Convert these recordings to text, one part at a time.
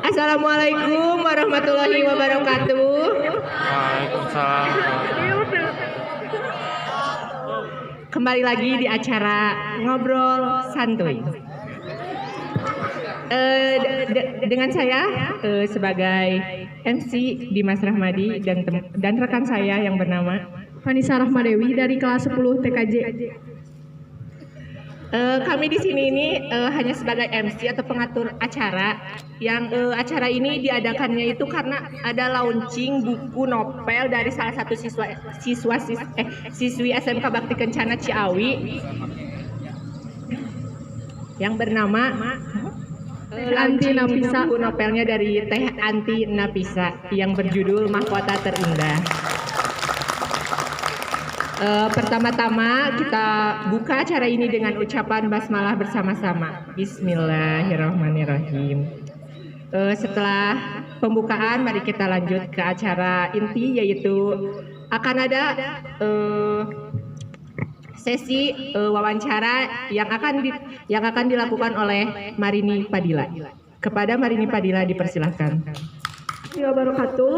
Assalamualaikum warahmatullahi wabarakatuh. Waalaikumsalam. Kembali lagi di acara Ngobrol Santuy. Dengan saya sebagai MC Dimas Rahmadi dan rekan saya yang bernama Vanessa Rahmadewi dari kelas 10 TKJ. Kami di sini ini hanya sebagai MC atau pengatur acara. Yang acara ini diadakannya itu karena ada launching buku novel dari salah satu siswi SMK Bakti Kencana Ciawi yang bernama Anti Nafisa. buku novelnya dari Teh Anti Nafisa yang berjudul Mahkota Terindah. Pertama-tama kita buka acara ini dengan ucapan basmalah bersama-sama. Bismillahirrahmanirrahim. Setelah pembukaan, mari kita lanjut ke acara inti, yaitu akan ada sesi wawancara yang akan dilakukan oleh Marini Padilla. Kepada Marini Padilla dipersilahkan. Wabarakatuh.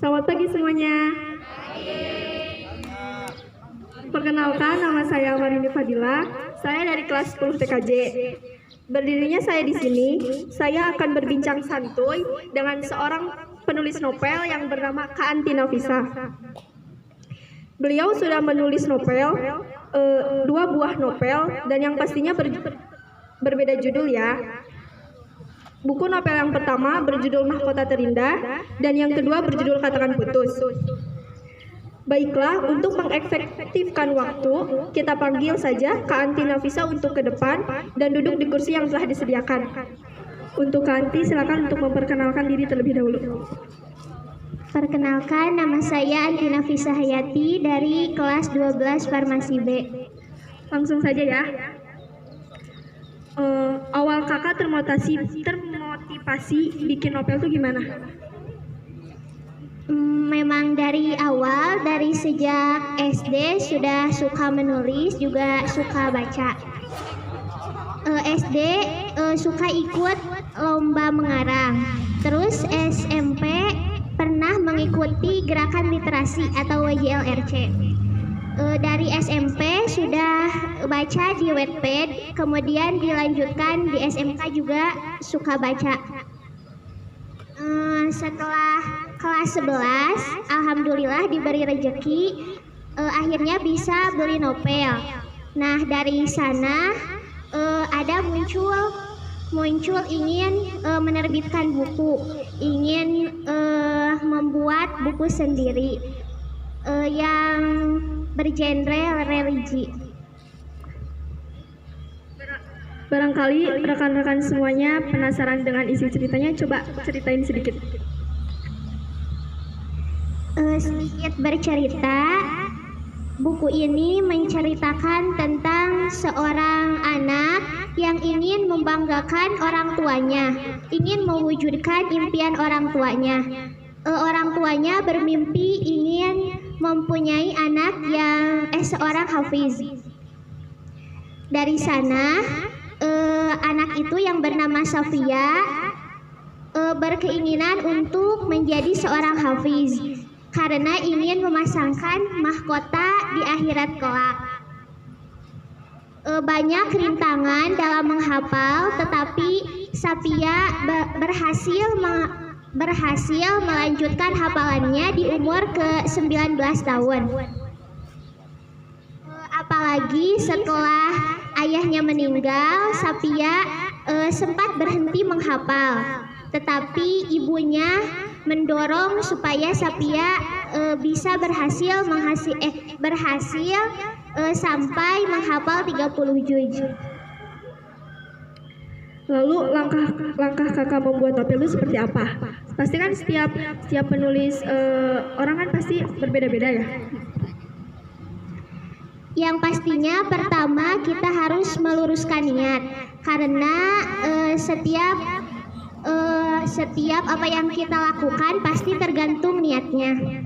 Selamat pagi semuanya. Perkenalkan, nama saya Marini Fadila. Saya dari kelas 10 TKJ. Berdirinya saya di sini, saya akan berbincang santuy dengan seorang penulis novel yang bernama Kak Anti Nafisa. Beliau sudah menulis novel, 2 buah novel, dan yang pastinya berbeda judul ya. Buku novel yang pertama berjudul Mahkota Terindah dan yang kedua berjudul Katakan Putus. Baiklah, untuk mengefektifkan waktu, kita panggil saja Kak Anti Nafisa untuk ke depan dan duduk di kursi yang telah disediakan. Untuk Kak Anti, silakan untuk memperkenalkan diri terlebih dahulu. Perkenalkan, nama saya Anti Nafisa Hayati dari kelas 12 Farmasi B. Langsung saja ya. Awal kakak termotivasi bikin novel itu gimana? Memang dari awal, dari sejak SD sudah suka menulis, juga suka baca. SD suka ikut lomba mengarang. Terus SMP pernah mengikuti gerakan literasi atau WJLRC. Dari SMP sudah baca di Wattpad, kemudian dilanjutkan di SMK juga suka baca. Setelah kelas 11, alhamdulillah diberi rejeki, akhirnya bisa beli novel. Nah, dari sana ada muncul ingin menerbitkan buku, ingin membuat buku sendiri yang bergenre religi. Barangkali rekan-rekan semuanya penasaran dengan isi ceritanya, coba ceritain sedikit. Sedikit bercerita, buku ini menceritakan tentang seorang anak yang ingin membanggakan orang tuanya, ingin mewujudkan impian orang tuanya. Orang tuanya bermimpi ingin mempunyai anak yang seorang hafiz. Dari sana anak itu yang bernama Safia berkeinginan untuk menjadi seorang hafiz karena ingin memasangkan mahkota di akhirat kelak. Banyak rintangan dalam menghafal, tetapi Safia berhasil melanjutkan hafalannya di umur ke-19 tahun. Apalagi setelah ayahnya meninggal, Safia sempat berhenti menghafal, tetapi ibunya mendorong supaya Safia bisa berhasil sampai menghafal 30 juz. Lalu langkah kakak membuat novel itu seperti apa? Pasti kan setiap penulis orang kan pasti berbeda-beda ya. Yang pastinya pertama kita harus meluruskan niat, karena setiap apa yang kita lakukan pasti tergantung niatnya.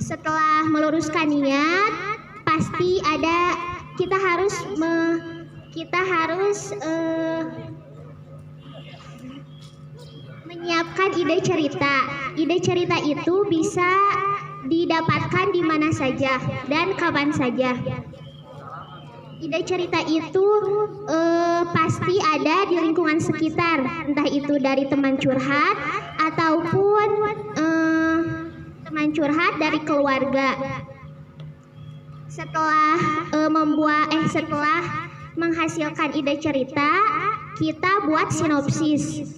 Setelah meluruskan niat, pasti kita harus kita harus menyiapkan ide cerita. Ide cerita itu bisa didapatkan di mana saja dan kapan saja. Ide cerita itu pasti ada di lingkungan sekitar, entah itu dari teman curhat ataupun teman curhat dari keluarga. Setelah setelah menghasilkan ide cerita, kita buat sinopsis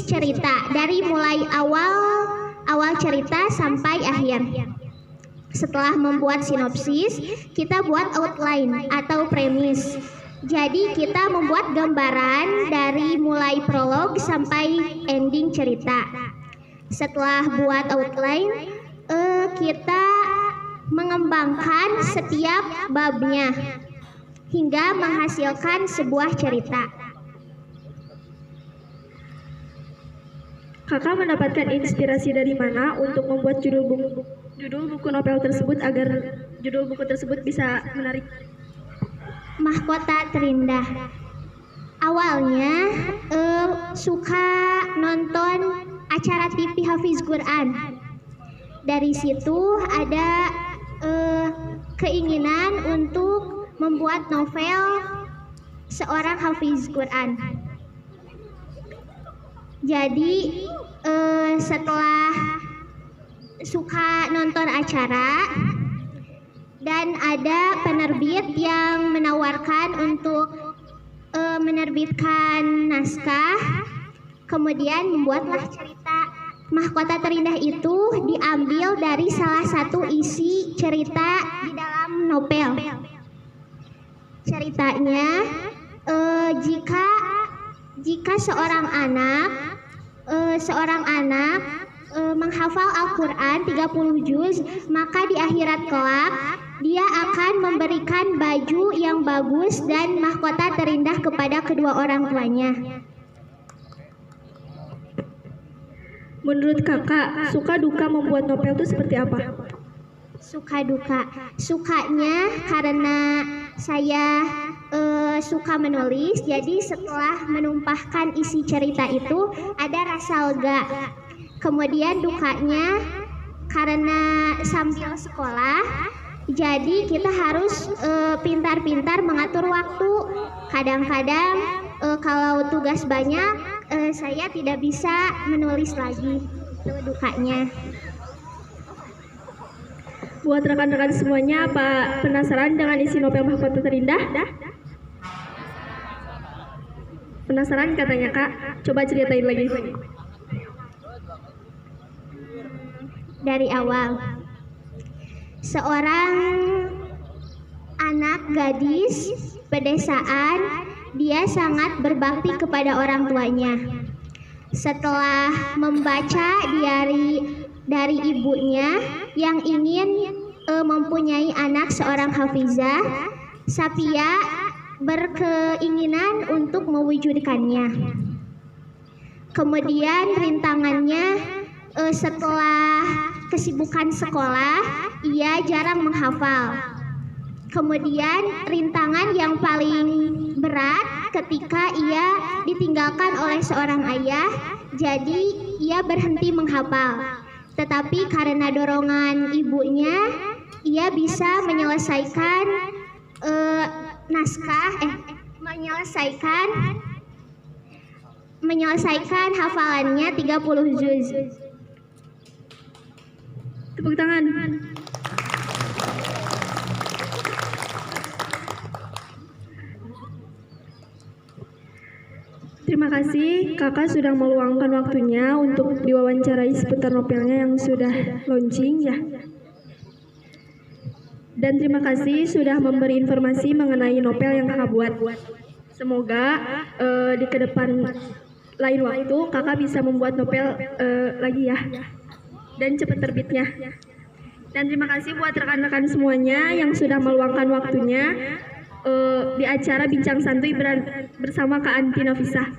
cerita dari mulai awal cerita sampai akhir. Setelah membuat sinopsis, kita buat outline atau premis. Jadi kita membuat gambaran dari mulai prolog sampai ending cerita. Setelah buat outline, kita mengembangkan setiap babnya hingga menghasilkan sebuah cerita. Kakak mendapatkan inspirasi dari mana untuk membuat judul buku novel tersebut agar judul buku tersebut bisa menarik? Mahkota Terindah. Awalnya suka nonton acara TV Hafiz Quran. Dari situ ada keinginan untuk membuat novel seorang Hafiz Quran. Jadi setelah suka nonton acara dan ada penerbit yang menawarkan untuk menerbitkan naskah, kemudian membuatlah cerita. Mahkota Terindah itu diambil dari salah satu isi cerita di dalam novel. Ceritanya jika seorang anak menghafal Al-Quran 30 juz, maka di akhirat kelak dia akan memberikan baju yang bagus dan mahkota terindah kepada kedua orang tuanya. Menurut kakak, suka duka membuat novel itu seperti apa? Suka duka. Sukanya karena saya suka menulis, jadi setelah menumpahkan isi cerita itu ada rasa lega. Kemudian dukanya karena sambil sekolah, jadi kita harus pintar-pintar mengatur waktu. Kadang-kadang kalau tugas banyak, saya tidak bisa menulis lagi. Itu dukanya. Buat rekan-rekan semuanya, apa penasaran dengan isi novel Mahkota Terindah? Penasaran katanya Kak? Coba ceritain lagi. Dari awal, seorang anak gadis pedesaan, dia sangat berbakti kepada orang tuanya. Setelah membaca diari dari ibunya yang ingin mempunyai anak seorang hafizah, Safia berkeinginan untuk mewujudkannya. Kemudian rintangannya, setelah kesibukan sekolah, ia jarang menghafal. Kemudian rintangan yang paling berat ketika ia ditinggalkan oleh seorang ayah, jadi ia berhenti menghafal. Tetapi karena dorongan ibunya, ia bisa menyelesaikan menyelesaikan hafalannya 30 juz. Tepuk tangan. Terima kasih kakak sudah meluangkan waktunya untuk diwawancarai seputar novelnya yang sudah launching ya. Dan terima kasih sudah memberi informasi mengenai novel yang kakak buat. Semoga di kedepan lain waktu kakak bisa membuat novel lagi ya. Dan cepat terbitnya. Dan terima kasih buat rekan-rekan semuanya yang sudah meluangkan waktunya di acara Bincang Santuy bersama Kak Anti Nafisah.